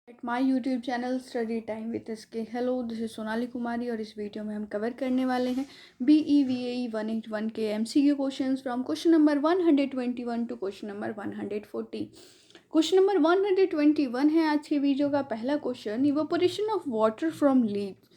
Eight my YouTube channel study time with SK. Hello, this is Sonali Kumari और इस video में हम कवर करने वाले हैं BEVAE 181 के MCQ questions from question number 121 to question number 140। Question number 121 है आज की वीडियो का पहला question. Evaporation of water from leaves.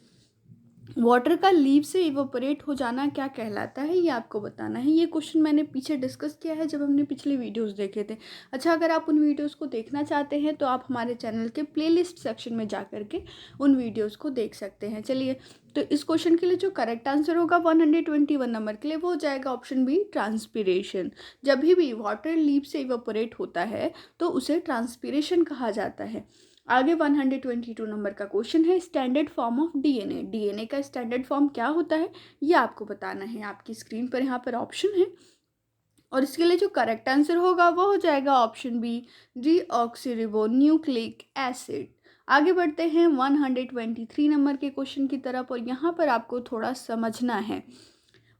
Water का लीव से इवोपरेट हो जाना क्या कहलाता है, ये आपको बताना है। ये क्वेश्चन मैंने पीछे डिस्कस किया है जब हमने पिछले वीडियोस देखे थे। अच्छा, अगर आप उन वीडियोस को देखना चाहते हैं तो आप हमारे चैनल के प्लेलिस्ट सेक्शन में जा कर के उन वीडियोस को देख सकते हैं। चलिए, तो इस क्वेश्चन के लिए जो करेक्ट आंसर होगा 121 नंबर के लिए वो हो जाएगा ऑप्शन बी, ट्रांसपीरेशन। जब भी वाटर लीव से इवोपरेट होता है तो उसे ट्रांसपीरेशन कहा जाता है। आगे 122 नंबर का क्वेश्चन है, standard form of DNA. DNA का स्टैंडर्ड फॉर्म क्या होता है ये आपको बताना है। आपकी स्क्रीन पर यहाँ पर ऑप्शन है और इसके लिए जो करेक्ट आंसर होगा वो हो जाएगा ऑप्शन बी, डीऑक्सीरिबो न्यूक्लिक एसिड। आगे बढ़ते हैं 123 नंबर के क्वेश्चन की तरफ और यहाँ पर आपको थोड़ा समझना है।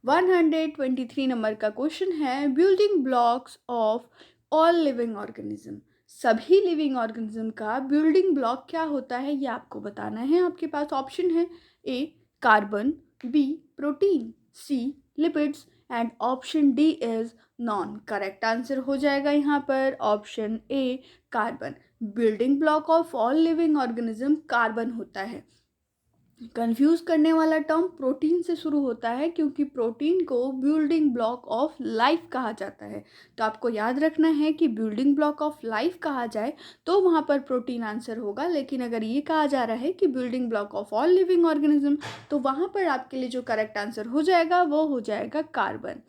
123 नंबर का क्वेश्चन है, building blocks of all living organism. सभी लिविंग ऑर्गेनिज्म का बिल्डिंग ब्लॉक क्या होता है ये आपको बताना है। आपके पास ऑप्शन है A, carbon, B, protein, C, lipids and option D is none. Correct answer हो जाएगा यहाँ पर option A, carbon. Building block of all living organism carbon होता है। कंफ्यूज करने वाला टर्म प्रोटीन से शुरू होता है क्योंकि प्रोटीन को बिल्डिंग ब्लॉक ऑफ लाइफ कहा जाता है। तो आपको याद रखना है कि बिल्डिंग ब्लॉक ऑफ लाइफ कहा जाए तो वहाँ पर प्रोटीन आंसर होगा, लेकिन अगर ये कहा जा रहा है कि building block of all living organism तो वहाँ पर आपके लिए जो करेक्ट आंसर हो जाएगा वो हो जाएगा कार्बन।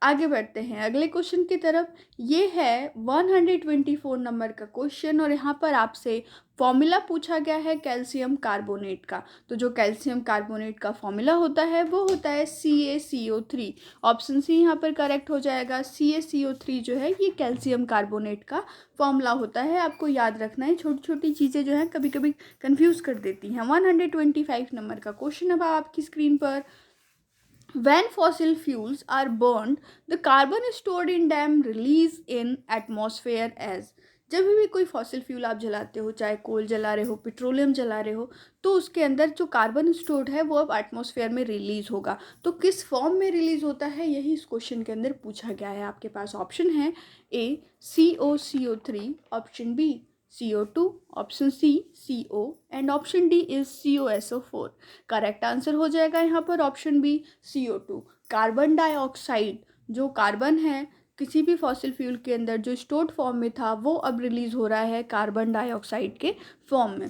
आगे बढ़ते हैं अगले क्वेश्चन की तरफ। ये है 124 नंबर का क्वेश्चन और यहाँ पर आपसे फॉर्मूला पूछा गया है कैल्शियम कार्बोनेट का। तो जो कैल्शियम कार्बोनेट का फॉर्मूला होता है वो होता है CaCO3। ऑप्शन सी यहाँ पर करेक्ट हो जाएगा। CaCO3 जो है ये कैल्शियम कार्बोनेट का फॉर्मूला होता है। आपको याद रखना है, छोटी छोटी चीज़ें जो है कभी कभी कन्फ्यूज़ कर देती हैं। 125 नंबर का क्वेश्चन अब आपकी स्क्रीन पर। When fossil fuels are burned, the carbon stored in them release in atmosphere as। जब भी कोई फॉसिल फ्यूल आप जलाते हो, चाहे कोल जला रहे हो, पेट्रोलियम जला रहे हो, तो उसके अंदर जो कार्बन स्टोर्ड है वो अब एटमॉस्फेयर में रिलीज होगा। तो किस फॉर्म में रिलीज होता है यही इस क्वेश्चन के अंदर पूछा गया है। आपके पास ऑप्शन है A, COCO3, option B CO2, option C CO and option D is COSO4। Correct answer हो जाएगा यहाँ पर option B, CO2। Carbon dioxide, जो कार्बन है किसी भी फॉसिल फ्यूल के अंदर जो स्टोर्ड फॉर्म में था वो अब रिलीज हो रहा है कार्बन डाइऑक्साइड के फॉर्म में।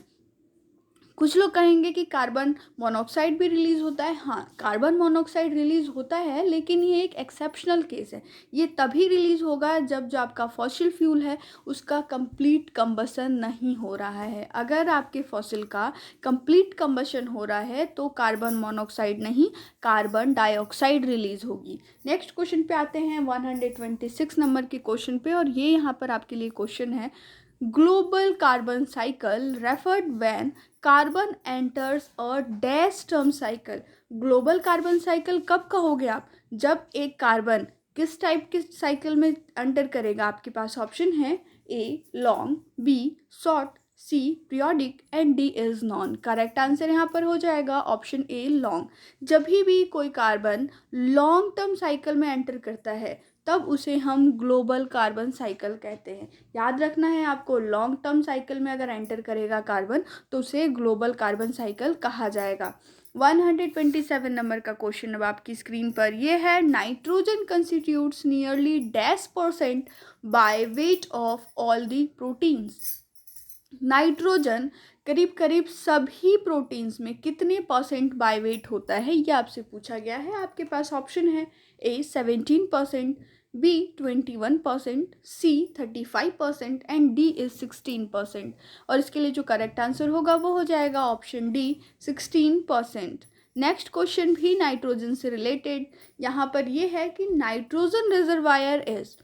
कुछ लोग कहेंगे कि कार्बन मोनोऑक्साइड भी रिलीज़ होता है। हाँ, कार्बन मोनोऑक्साइड रिलीज़ होता है, लेकिन ये एक एक्सेप्शनल केस है। ये तभी रिलीज़ होगा जब जो आपका फॉसिल फ्यूल है उसका कंप्लीट कंबशन नहीं हो रहा है। अगर आपके फॉसिल का कंप्लीट कंबशन हो रहा है तो कार्बन मोनोऑक्साइड नहीं, कार्बन डाइऑक्साइड रिलीज़ होगी। नेक्स्ट क्वेश्चन पे आते हैं 126 नंबर के क्वेश्चन पे और ये यहाँ पर आपके लिए क्वेश्चन है, global carbon cycle referred when carbon enters a dash term cycle. Global carbon cycle कब कहोगे आप, जब एक कार्बन किस टाइप के साइकिल में एंटर करेगा। आपके पास ऑप्शन है A, long, B, short, C, periodic and D is none. Correct answer यहाँ पर हो जाएगा ऑप्शन ए, लॉन्ग। जब भी कोई कार्बन लॉन्ग टर्म साइकिल में एंटर करता है तब उसे हम ग्लोबल कार्बन साइकिल कहते हैं। याद रखना है आपको, लॉन्ग टर्म साइकिल में अगर एंटर करेगा कार्बन तो उसे ग्लोबल कार्बन साइकिल कहा जाएगा। 127 नंबर का क्वेश्चन अब आपकी स्क्रीन पर ये है, nitrogen constitutes nearly -% by weight of all the proteins. Nitrogen करीब करीब सभी प्रोटीन्स में कितने परसेंट बाय वेट होता है ये आपसे पूछा गया है। आपके पास ऑप्शन है A, 17%, B, 21%, C, 35% and D is 16%। और इसके लिए जो करेक्ट आंसर होगा वो हो जाएगा ऑप्शन डी, 16%। नेक्स्ट क्वेश्चन भी नाइट्रोजन से रिलेटेड। यहाँ पर ये है कि नाइट्रोजन रिजर्वायर इज,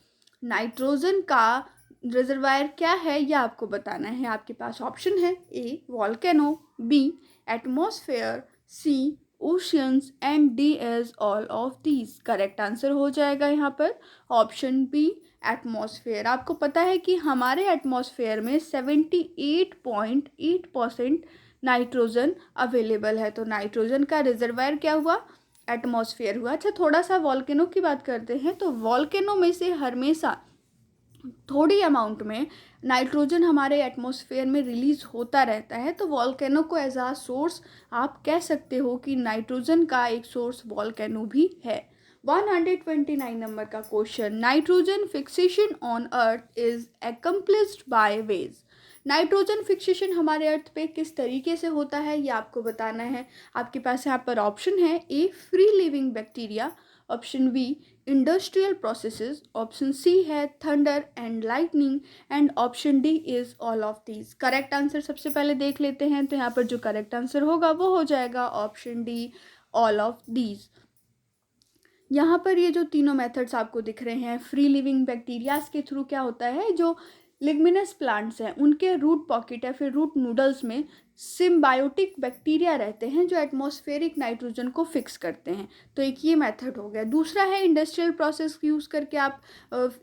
नाइट्रोजन का रिजर्वायर क्या है यह आपको बताना है। आपके पास ऑप्शन है A, volcano, B, atmosphere, C, oceans and D is all of these. Correct answer हो जाएगा यहाँ पर ऑप्शन बी एटमॉस्फेयर। आपको पता है कि हमारे एटमॉस्फेयर में 78.8% नाइट्रोजन अवेलेबल है। तो नाइट्रोजन का रिजर्वायर क्या हुआ? एटमॉस्फेयर हुआ। अच्छा, थोड़ा सा वॉल्केनो की बात करते हैं। तो वॉल्केनो में से हमेशा थोड़ी अमाउंट में नाइट्रोजन हमारे एटमॉस्फेयर में रिलीज होता रहता है। तो वॉल्केनो को एज आ सोर्स आप कह सकते हो कि नाइट्रोजन का एक सोर्स वॉल्केनो भी है। 129 नंबर का question, nitrogen fixation on earth is accomplished by ways. Nitrogen fixation हमारे अर्थ पे किस तरीके से होता है ये आपको बताना है। आपके पास यहाँ पर ऑप्शन है A free living bacteria, option B industrial processes, option C है thunder and lightning and option D is all of these. Correct answer सबसे पहले देख लेते हैं। तो यहाँ पर जो करेक्ट आंसर होगा वो हो जाएगा option D all of these. यहाँ पर ये जो तीनों मेथड्स आपको दिख रहे हैं, फ्री लिविंग बैक्टीरियाज के थ्रू क्या होता है, जो लिग्मिनस प्लांट्स हैं उनके रूट पॉकेट या फिर रूट नूडल्स में सिम्बायोटिक बैक्टीरिया रहते हैं जो एटमॉस्फेरिक नाइट्रोजन को फिक्स करते हैं। तो एक ये मेथड हो गया। दूसरा है इंडस्ट्रियल प्रोसेस यूज़ करके आप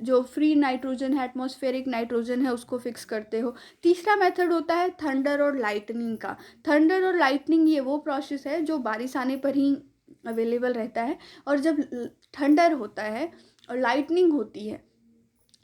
जो फ्री नाइट्रोजन है, एटमॉस्फेरिक नाइट्रोजन है, उसको फिक्स करते हो। तीसरा मेथड होता है थंडर और लाइटनिंग का। थंडर और लाइटनिंग ये वो प्रोसेस है जो बारिश आने पर ही अवेलेबल रहता है। और जब थंडर होता है और लाइटनिंग होती है,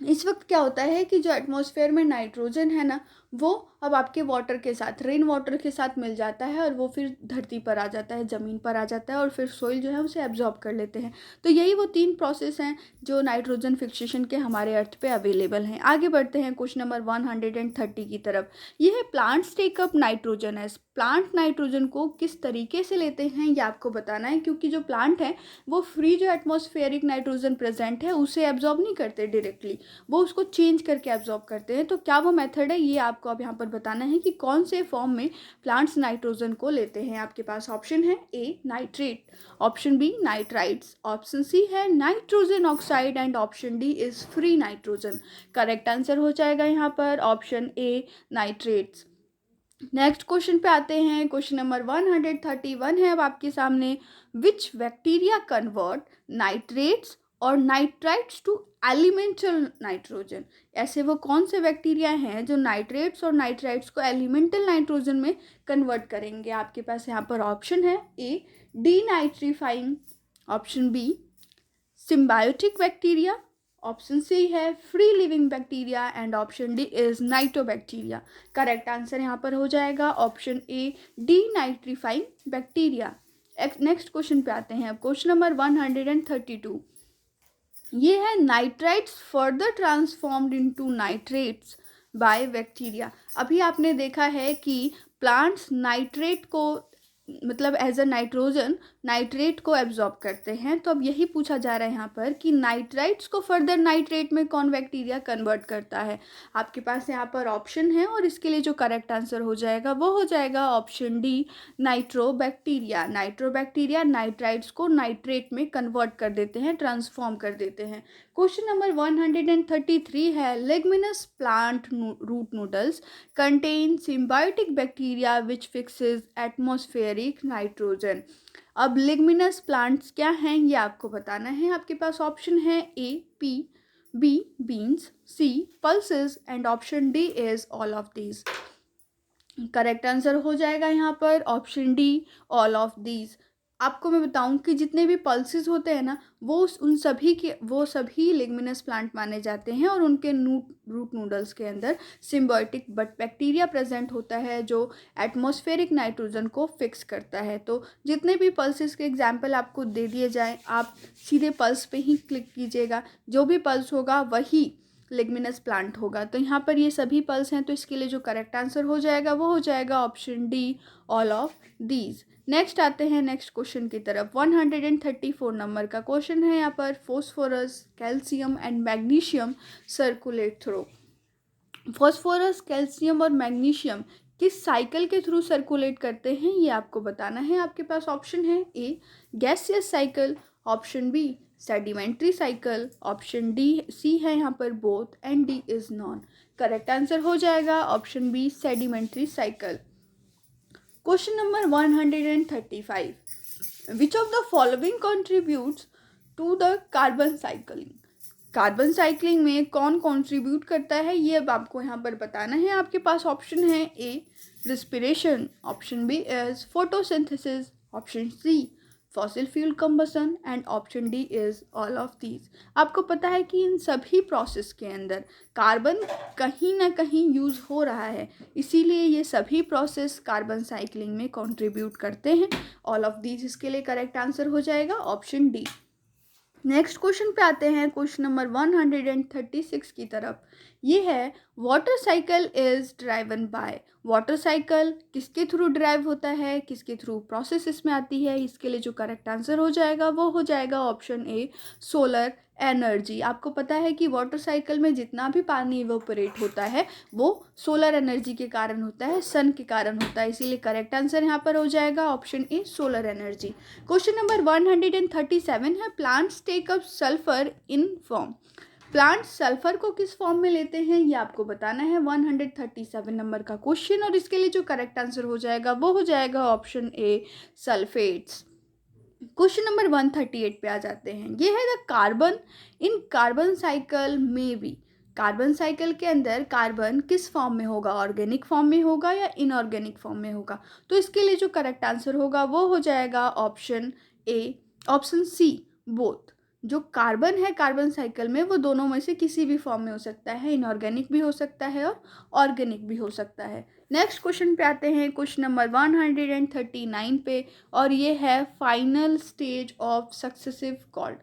इस वक्त क्या होता है कि जो एटमॉस्फेयर में नाइट्रोजन है ना, वो अब आपके वाटर के साथ, रेन वाटर के साथ मिल जाता है और वो फिर धरती पर आ जाता है, ज़मीन पर आ जाता है और फिर सोइल जो है उसे एब्जॉर्ब कर लेते हैं। तो यही वो तीन प्रोसेस हैं जो नाइट्रोजन फिक्सेशन के हमारे अर्थ पे अवेलेबल हैं। आगे बढ़ते हैं क्वेश्चन नंबर 130 की तरफ। ये है plants take up nitrogen as. Plant nitrogen को किस तरीके से लेते हैं ये आपको बताना है, क्योंकि जो प्लांट है वो फ्री जो एटमॉस्फेरिक नाइट्रोजन प्रेजेंट है उसे एब्जॉर्ब नहीं करते डायरेक्टली, वो उसको चेंज करके एब्जॉर्ब करते हैं। तो क्या वो मेथड है ये आपको अब यहाँ पर बताना है कि कौन से फॉर्म में प्लांट्स नाइट्रोजन को लेते हैं। आपके पास ऑप्शन है A nitrate, option B nitrites, option C है nitrogen oxide and option D is free nitrogen. Correct answer हो जाएगा यहाँ पर option A nitrates. Next question पे आते हैं। क्वेश्चन नंबर 131 है अब आपके सामने। विच बैक्टीरिया कन्वर्ट नाइट्रेट्स और नाइट्राइट्स टू एलिमेंटल नाइट्रोजन। ऐसे वो कौन से बैक्टीरिया हैं जो नाइट्रेट्स और नाइट्राइट्स को एलिमेंटल नाइट्रोजन में कन्वर्ट करेंगे। आपके पास यहाँ पर ऑप्शन है A denitrifying, option B symbiotic bacteria, option C है free living bacteria and option D is nitrobacteria. Correct answer यहाँ पर हो जाएगा option A denitrifying bacteria. Next question पे आते हैं अब। क्वेश्चन नंबर 132 ये है nitrites further transformed into nitrates by bacteria. अभी आपने देखा है कि प्लांट्स नाइट्रेट को मतलब एज अ नाइट्रोजन नाइट्रेट को एब्जॉर्ब करते हैं। तो अब यही पूछा जा रहा है यहाँ पर कि नाइट्राइट्स को फर्दर नाइट्रेट में कौन बैक्टीरिया कन्वर्ट करता है। आपके पास यहाँ पर ऑप्शन है और इसके लिए जो करेक्ट आंसर हो जाएगा वो हो जाएगा ऑप्शन डी नाइट्रोबैक्टीरिया। नाइट्रोबैक्टीरिया नाइट्राइट्स को नाइट्रेट में कन्वर्ट कर देते हैं, ट्रांसफॉर्म कर देते हैं। क्वेश्चन नंबर 133 है leguminous plant root nodules contain symbiotic bacteria which fixes atmospheric nitrogen. अब लेगमिनस प्लांट्स क्या हैं ये आपको बताना है। आपके पास ऑप्शन है A pea, B beans, C pulses and option D is all of these. Correct answer हो जाएगा यहाँ पर option D all of these. आपको मैं बताऊं कि जितने भी पल्सेस होते हैं ना वो सभी लेगमिनस प्लांट माने जाते हैं और उनके रूट नूडल्स के अंदर सिम्बायोटिक बैक्टीरिया प्रेजेंट होता है जो एटमॉस्फेरिक नाइट्रोजन को फिक्स करता है। तो जितने भी पल्सेस के एग्जाम्पल आपको दे दिए जाए आप सीधे पल्स पे ही क्लिक कीजिएगा, जो भी पल्स होगा वही लेगमिनस प्लांट होगा। तो यहाँ पर ये सभी पल्स हैं, तो इसके लिए जो करेक्ट आंसर हो जाएगा वो हो जाएगा option D all of these. Next आते हैं नेक्स्ट क्वेश्चन की तरफ। 134 नंबर का क्वेश्चन है यहाँ पर। Phosphorus, calcium and magnesium circulate through. Phosphorus, calcium और मैग्नीशियम किस साइकिल के थ्रू सर्कुलेट करते हैं ये आपको बताना है। आपके पास ऑप्शन है A gaseous cycle, option B sedimentary cycle, option D C है यहाँ पर both and D is none. Correct answer हो जाएगा option B sedimentary cycle. Question number 135 which of the following contributes to the carbon cycling? Carbon cycling में कौन contribute करता है ये अब आपको यहाँ पर बताना है। आपके पास ऑप्शन है A respiration, option B is photosynthesis, option C fossil fuel combustion and option D is all of these. आपको पता है कि इन सभी प्रोसेस के अंदर कार्बन कहीं ना कहीं यूज़ हो रहा है, इसीलिए ये सभी प्रोसेस कार्बन साइकिलिंग में कंट्रीब्यूट करते हैं। ऑल ऑफ दीज इसके लिए करेक्ट आंसर हो जाएगा ऑप्शन डी। नेक्स्ट क्वेश्चन पे आते हैं, क्वेश्चन नंबर 136 की तरफ। ये है water cycle is driven by. Water cycle किसके थ्रू ड्राइव होता है, किसके थ्रू प्रोसेस इसमें आती है? इसके लिए जो करेक्ट आंसर हो जाएगा वो हो जाएगा ऑप्शन ए सोलर एनर्जी। आपको पता है कि वाटर साइकिल में जितना भी पानी इवोपरेट होता है वो सोलर एनर्जी के कारण होता है, सन के कारण होता है, इसीलिए करेक्ट आंसर यहाँ पर हो जाएगा option A solar energy. Question number 137 है plants take up sulphur in form. Plants sulphur को किस फॉर्म में लेते हैं ये आपको बताना है। 137 नंबर का क्वेश्चन, और इसके लिए जो करेक्ट आंसर हो जाएगा वो हो जाएगा ऑप्शन ए सल्फेट्स। क्वेश्चन नंबर 138 पे आ जाते हैं। ये है the carbon in carbon cycle में बी। कार्बन साइकिल के अंदर कार्बन किस फॉर्म में होगा, ऑर्गेनिक फॉर्म में होगा या इनऑर्गेनिक फॉर्म में होगा? तो इसके लिए जो करेक्ट आंसर होगा वो हो जाएगा option A, option C both. जो कार्बन है कार्बन साइकिल में वो दोनों में से किसी भी फॉर्म में हो सकता है, इनऑर्गेनिक भी हो सकता है और ऑर्गेनिक भी हो सकता है। नेक्स्ट क्वेश्चन पे आते हैं, क्वेश्चन नंबर 139 पे, और ये है final stage of successive called.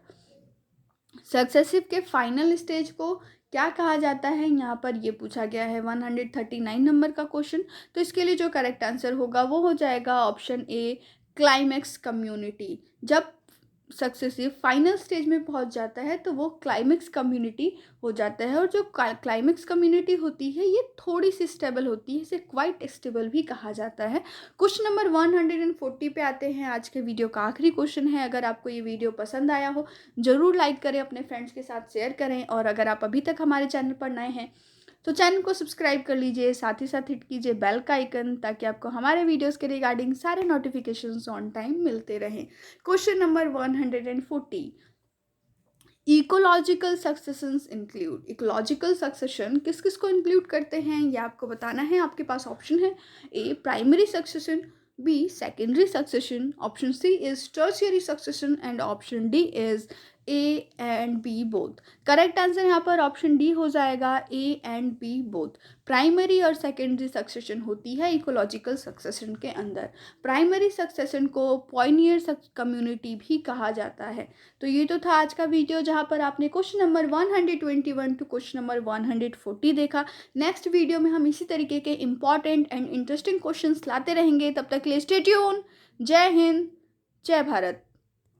Successive के फाइनल स्टेज को क्या कहा जाता है, यहाँ पर ये पूछा गया है 139 नंबर का क्वेश्चन। तो इसके लिए जो करेक्ट आंसर होगा वो हो जाएगा ऑप्शन ए क्लाइमेक्स कम्युनिटी। जब सक्सेसिव फाइनल स्टेज में पहुंच जाता है तो वो क्लाइमेक्स कम्युनिटी हो जाता है। और जो क्लाइमेक्स कम्युनिटी होती है ये थोड़ी सी स्टेबल होती है, इसे क्वाइट स्टेबल भी कहा जाता है। क्वेश्चन नंबर 140 पे आते हैं, आज के वीडियो का आखिरी क्वेश्चन है। अगर आपको ये वीडियो पसंद आया हो ज़रूर लाइक करें, अपने फ्रेंड्स के साथ शेयर करें, और अगर आप अभी तक हमारे चैनल पर नए हैं तो चैनल को सब्सक्राइब कर लीजिए, साथ ही साथ हिट कीजिए बेल का आइकन, ताकि आपको हमारे वीडियोस के रिगार्डिंग सारे नोटिफिकेशंस ऑन टाइम मिलते रहें। Question number 140, ecological successions include. Ecological succession किस किस को इंक्लूड करते हैं ये आपको बताना है। आपके पास ऑप्शन है A primary succession, B secondary succession, option C is tertiary succession and option D is A and B both. Correct answer यहाँ पर ऑप्शन डी हो जाएगा, A and B both. Primary और सेकेंडरी सक्सेशन होती है ecological succession के अंदर। Primary succession को पॉइनियर कम्युनिटी भी कहा जाता है। तो ये तो था आज का वीडियो, जहाँ पर आपने question number 121 to question number 140 देखा। नेक्स्ट वीडियो में हम इसी तरीके के इंपॉर्टेंट एंड इंटरेस्टिंग क्वेश्चंस लाते रहेंगे। तब तक के लिए स्टे ट्यून। जय हिंद, जय भारत।